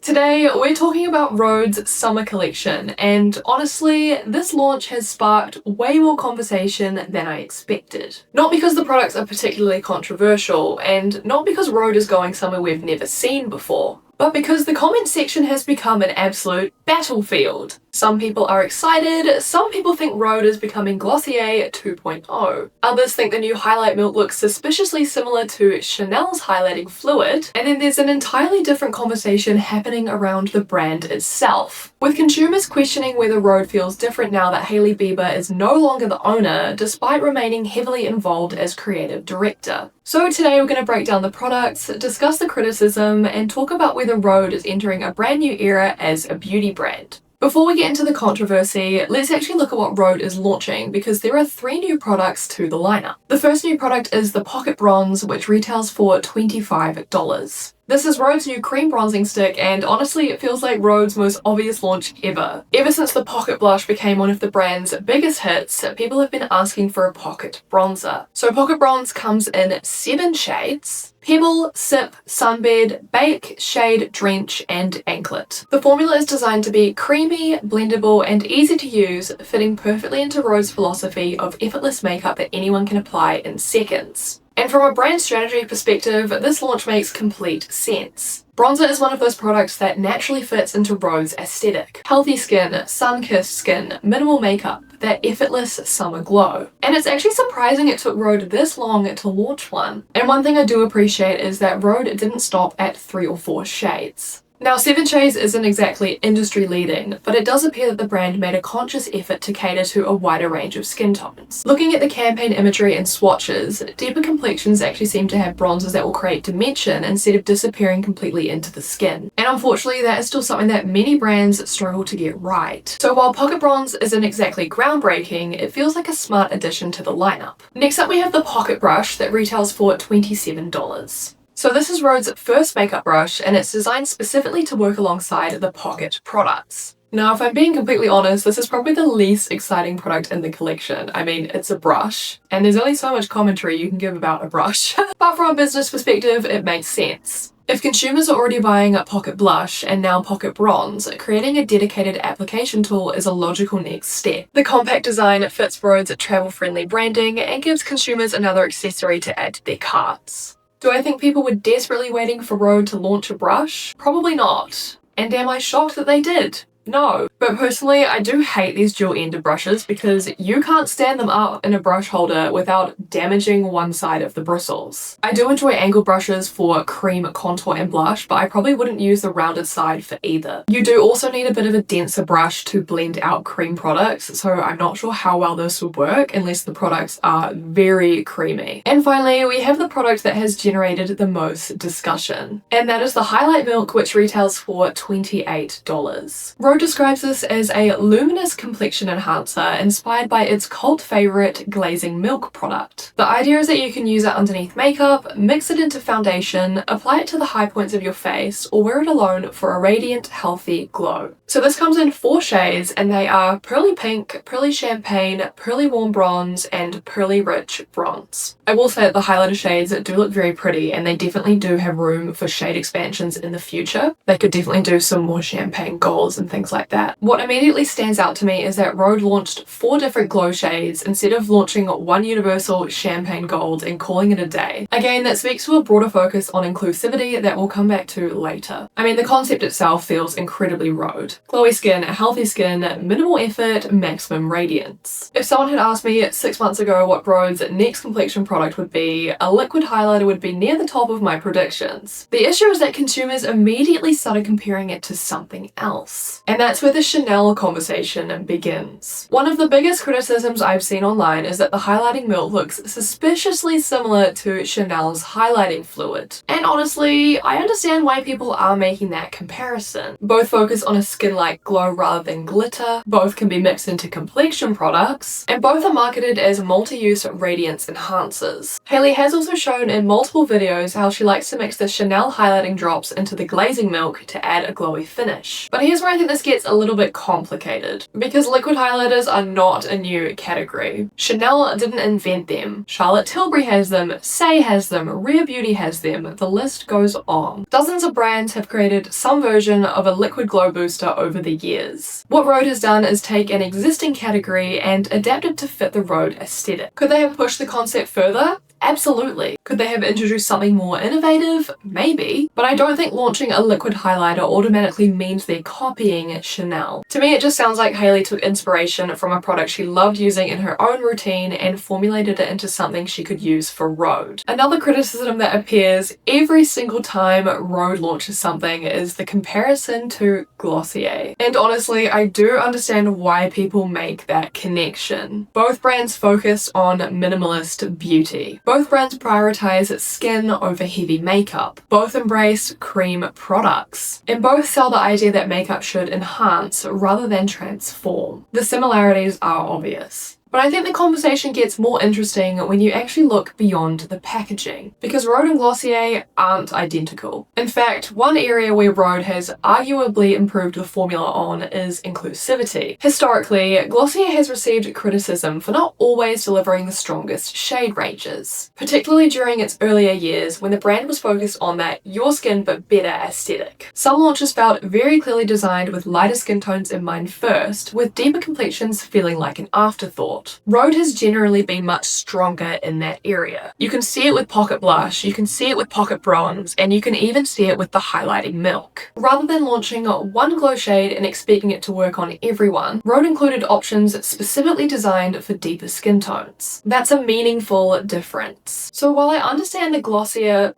Today, we're talking about Rhode's Summer Collection, and honestly, this launch has sparked way more conversation than I expected. Not because the products are particularly controversial, and not because Rhode is going somewhere we've never seen before, but because the comment section has become an absolute battlefield. Some people are excited, some people think Rhode is becoming Glossier 2.0. Others think the new highlight milk looks suspiciously similar to Chanel's highlighting fluid, and then there's an entirely different conversation happening around the brand itself, with consumers questioning whether Rhode feels different now that Hailey Bieber is no longer the owner, despite remaining heavily involved as creative director. So today we're going to break down the products, discuss the criticism, and talk about whether Rhode is entering a brand new era as a beauty brand. Before we get into the controversy, let's actually look at what Rhode is launching, because there are 3 new products to the lineup. The first new product is the Pocket Bronze, which retails for $25. This is Rhode's new cream bronzing stick, and honestly it feels like Rhode's most obvious launch ever. Ever since the Pocket Blush became one of the brand's biggest hits, people have been asking for a pocket bronzer. So Pocket Bronze comes in 7 shades: Pebble, Sip, Sunbed, Bake, Shade, Drench, and Anklet. The formula is designed to be creamy, blendable, and easy to use, fitting perfectly into Rhode's philosophy of effortless makeup that anyone can apply in seconds. And from a brand strategy perspective, this launch makes complete sense. Bronzer is one of those products that naturally fits into Rhode's aesthetic. Healthy skin, sun-kissed skin, minimal makeup, that effortless summer glow. And it's actually surprising it took Rhode this long to launch one. And one thing I do appreciate is that Rhode didn't stop at 3 or 4 shades. Now 7 shades isn't exactly industry leading, but it does appear that the brand made a conscious effort to cater to a wider range of skin tones. Looking at the campaign imagery and swatches, deeper complexions actually seem to have bronzers that will create dimension instead of disappearing completely into the skin. And unfortunately that is still something that many brands struggle to get right. So while Pocket Bronze isn't exactly groundbreaking, it feels like a smart addition to the lineup. Next up we have the Pocket Brush that retails for $27. So this is Rhode's first makeup brush, and it's designed specifically to work alongside the Pocket products. Now, if I'm being completely honest, this is probably the least exciting product in the collection. I mean, it's a brush, and there's only so much commentary you can give about a brush. But from a business perspective, it makes sense. If consumers are already buying a Pocket Blush and now Pocket Bronze, creating a dedicated application tool is a logical next step. The compact design fits Rhode's travel-friendly branding and gives consumers another accessory to add to their carts. Do I think people were desperately waiting for Rhode to launch a brush? Probably not. And am I shocked that they did? No. But personally, I do hate these dual-ended brushes because you can't stand them up in a brush holder without damaging one side of the bristles. I do enjoy angled brushes for cream contour and blush, but I probably wouldn't use the rounded side for either. You do also need a bit of a denser brush to blend out cream products, so I'm not sure how well this would work unless the products are very creamy. And finally, we have the product that has generated the most discussion, and that is the Highlight Milk, which retails for $28. Rhode describes this as a luminous complexion enhancer inspired by its cult favorite glazing milk product. The idea is that you can use it underneath makeup, mix it into foundation, apply it to the high points of your face, or wear it alone for a radiant, healthy glow. So this comes in 4 shades, and they are Pearly Pink, Pearly Champagne, Pearly Warm Bronze, and Pearly Rich Bronze. I will say that the highlighter shades do look very pretty, and they definitely do have room for shade expansions in the future. They could definitely do some more champagne golds and things like that. What immediately stands out to me is that Rhode launched 4 different glow shades instead of launching one universal champagne gold and calling it a day. Again, that speaks to a broader focus on inclusivity that we'll come back to later. I mean, the concept itself feels incredibly Rhode. Glowy skin, healthy skin, minimal effort, maximum radiance. If someone had asked me 6 months ago what Rhode's next complexion product would be, a liquid highlighter would be near the top of my predictions. The issue is that consumers immediately started comparing it to something else. And that's where the Chanel conversation begins. One of the biggest criticisms I've seen online is that the highlighting milk looks suspiciously similar to Chanel's highlighting fluid. And honestly, I understand why people are making that comparison. Both focus on a skin-like glow rather than glitter, both can be mixed into complexion products, and both are marketed as multi-use radiance enhancers. Hailey has also shown in multiple videos how she likes to mix the Chanel highlighting drops into the glazing milk to add a glowy finish. But here's where I think the this gets a little bit complicated because liquid highlighters are not a new category. Chanel didn't invent them. Charlotte Tilbury has them, Say has them, Rare Beauty has them, the list goes on. Dozens of brands have created some version of a liquid glow booster over the years. What Rhode has done is take an existing category and adapt it to fit the Rhode aesthetic. Could they have pushed the concept further? Absolutely. Could they have introduced something more innovative? Maybe. But I don't think launching a liquid highlighter automatically means they're copying Chanel. To me, it just sounds like Hailey took inspiration from a product she loved using in her own routine and formulated it into something she could use for Rhode. Another criticism that appears every single time Rhode launches something is the comparison to Glossier. And honestly, I do understand why people make that connection. Both brands focus on minimalist beauty. Both brands prioritize skin over heavy makeup. Both embrace cream products. And both sell the idea that makeup should enhance rather than transform. The similarities are obvious. But I think the conversation gets more interesting when you actually look beyond the packaging, because Rhode and Glossier aren't identical. In fact, one area where Rhode has arguably improved the formula on is inclusivity. Historically, Glossier has received criticism for not always delivering the strongest shade ranges, particularly during its earlier years when the brand was focused on that your skin but better aesthetic. Some launches felt very clearly designed with lighter skin tones in mind first, with deeper complexions feeling like an afterthought. Rhode has generally been much stronger in that area. You can see it with Pocket Blush, you can see it with Pocket Bronze, and you can even see it with the highlighting milk. Rather than launching one glow shade and expecting it to work on everyone, Rhode included options specifically designed for deeper skin tones. That's a meaningful difference. So while I understand the Glossier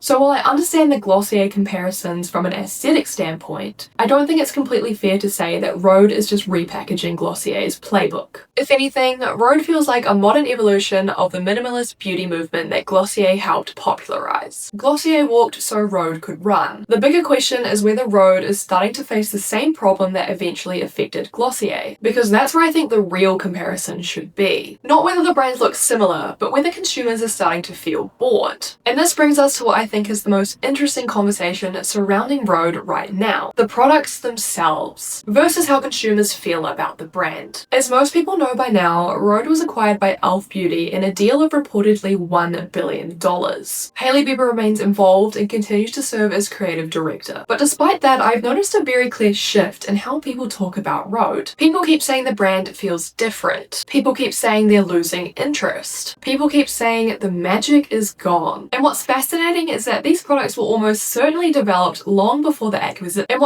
comparisons from an aesthetic standpoint, I don't think it's completely fair to say that Rhode is just repackaging Glossier's playbook. If anything, Rhode feels like a modern evolution of the minimalist beauty movement that Glossier helped popularize. Glossier walked so Rhode could run. The bigger question is whether Rhode is starting to face the same problem that eventually affected Glossier, because that's where I think the real comparison should be. Not whether the brands look similar, but whether consumers are starting to feel bored. And this brings us to what I think is the most interesting conversation surrounding Rhode right now: the products themselves versus how consumers feel about the brand. As most people know by now, Rhode was acquired by e.l.f. Beauty in a deal of reportedly $1 billion. Hailey Bieber remains involved and continues to serve as creative director. But despite that, I've noticed a very clear shift in how people talk about Rhode. People keep saying the brand feels different. People keep saying they're losing interest. People keep saying the magic is gone. And what's fascinating is that these products were almost certainly developed long before the acquisition.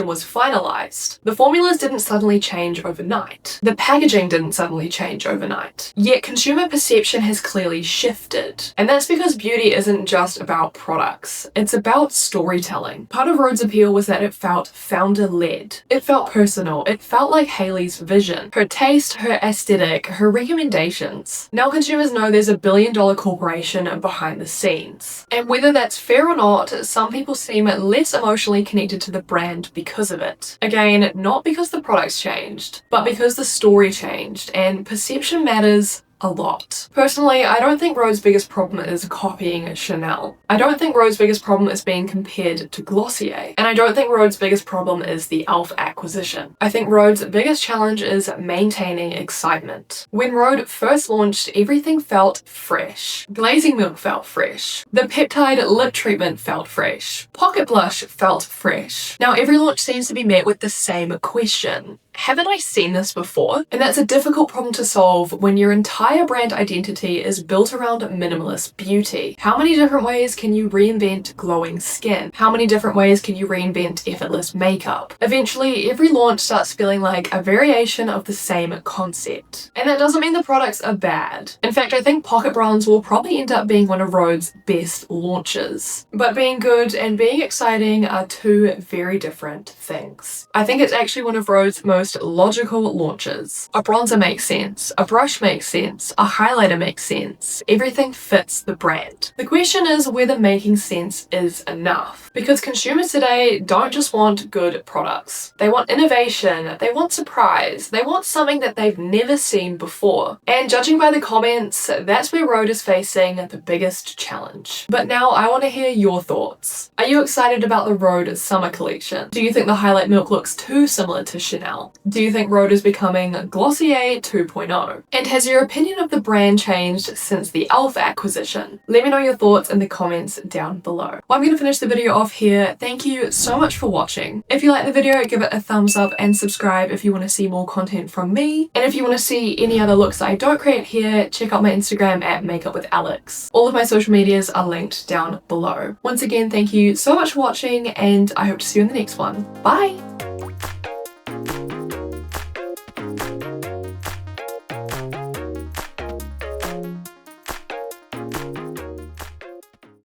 Was finalized. The formulas didn't suddenly change overnight. The packaging didn't suddenly change overnight. Yet consumer perception has clearly shifted. And that's because beauty isn't just about products. It's about storytelling. Part of Rhode's appeal was that it felt founder-led. It felt personal. It felt like Hailey's vision. Her taste, her aesthetic, her recommendations. Now consumers know there's $1 billion corporation behind the scenes. And whether that's fair or not, some people seem less emotionally connected to the brand because of it. Again, not because the products changed, but because the story changed, and perception matters a lot. Personally, I don't think Rhode's biggest problem is copying Chanel. I don't think Rhode's biggest problem is being compared to Glossier. And I don't think Rhode's biggest problem is the e.l.f. acquisition. I think Rhode's biggest challenge is maintaining excitement. When Rhode first launched, everything felt fresh. Glazing milk felt fresh. The peptide lip treatment felt fresh. Pocket blush felt fresh. Now every launch seems to be met with the same question: haven't I seen this before? And that's a difficult problem to solve when your entire brand identity is built around minimalist beauty. How many different ways can you reinvent glowing skin? How many different ways can you reinvent effortless makeup? Eventually, every launch starts feeling like a variation of the same concept. And that doesn't mean the products are bad. In fact, I think Pocket Bronze will probably end up being one of Rhode's best launches. But being good and being exciting are two very different things. I think it's actually one of Rhode's most most logical launches. A bronzer makes sense, a brush makes sense, a highlighter makes sense. Everything fits the brand. The question is whether making sense is enough. Because consumers today don't just want good products. They want innovation, they want surprise, they want something that they've never seen before. And judging by the comments, that's where Rhode is facing the biggest challenge. But now I want to hear your thoughts. Are you excited about the Rhode Summer Collection? Do you think the highlight milk looks too similar to Chanel? Do you think Rhode is becoming Glossier 2.0? And has your opinion of the brand changed since the e.l.f. acquisition? Let me know your thoughts in the comments down below. Well, I'm going to finish the video off here. Thank you so much for watching. If you liked the video, give it a thumbs up and subscribe if you want to see more content from me. And if you want to see any other looks that I don't create here, check out my Instagram at makeupwithalex. All of my social medias are linked down below. Once again, thank you so much for watching, and I hope to see you in the next one. Bye!